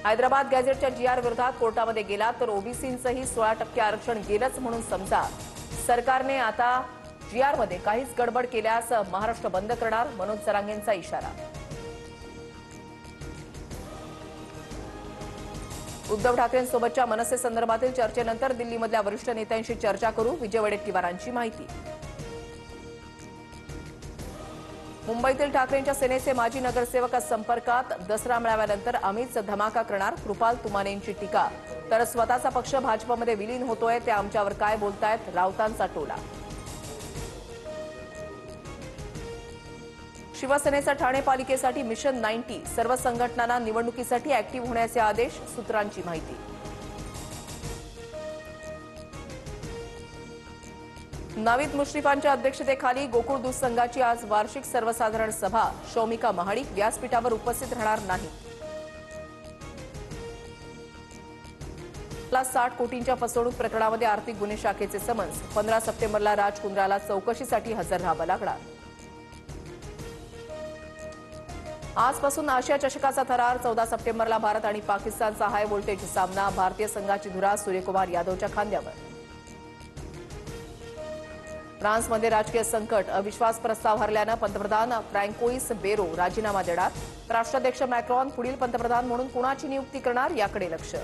Hyderabad गॅझेटच्या GR विरोधात कोर्टामध्ये गेला तर ओबीसींचंही 16% आरक्षण गेलंच म्हणून समजा. सरकारने आता जीआरमध्ये काहीच गडबड केल्यास महाराष्ट्र बंद करणार, मनोज जरांगेंचा इशारा. उद्धव ठाकरेंसोबतच्या मनसे संदर्भातील चर्चेनंतर दिल्लीमधल्या वरिष्ठ नेत्यांशी चर्चा करू, विजय वडेट्टीवारांची माहिती. मुंबईतील ठाकरेंच्या सेनेचे माजी नगरसेवक संपर्कात, दसरा मेळाव्यानंतर अमित धमाका करणार, कृपाल तुमानेंची टीका. तर स्वतःचा पक्ष भाजपमध्ये विलीन होतोय, ते आमच्यावर काय बोलतायत, राऊतांचा टोला. शिवसेनेचा ठाणे पालिकेसाठी मिशन 90, सर्व संघटनांना निवडणुकीसाठी ऍक्टिव्ह होण्याचे आदेश, सूत्रांची माहिती. नावीद मुश्रीफांच्या अध्यक्षतेखाली गोकुळ दूध संघाची आज वार्षिक सर्वसाधारण सभा. शौमिका महाडिक व्यासपीठावर उपस्थित राहणार नाही. 60 कोटींच्या फसवणूक प्रकरणामध्ये आर्थिक गुन्हे शाखेचे समन्स. 15 सप्टेंबरला राज कुंद्राला चौकशीसाठी हजर राहावं लागणार. आजपासून आशिया चषकाचा थरार. 14 सप्टेंबरला भारत आणि पाकिस्तानचा हाय व्होल्टेज सामना. भारतीय संघाची धुरा सूर्यकुमार यादवच्या खांद्यावर. फ्रान्समध्ये राजकीय संकट. अविश्वास प्रस्ताव हरल्यानं पंतप्रधान फ्रँकोइस बेरो राजीनामा देणार. राष्ट्राध्यक्ष मॅक्रॉन पुढील पंतप्रधान म्हणून कुणाची नियुक्ती करणार, याकडे लक्ष.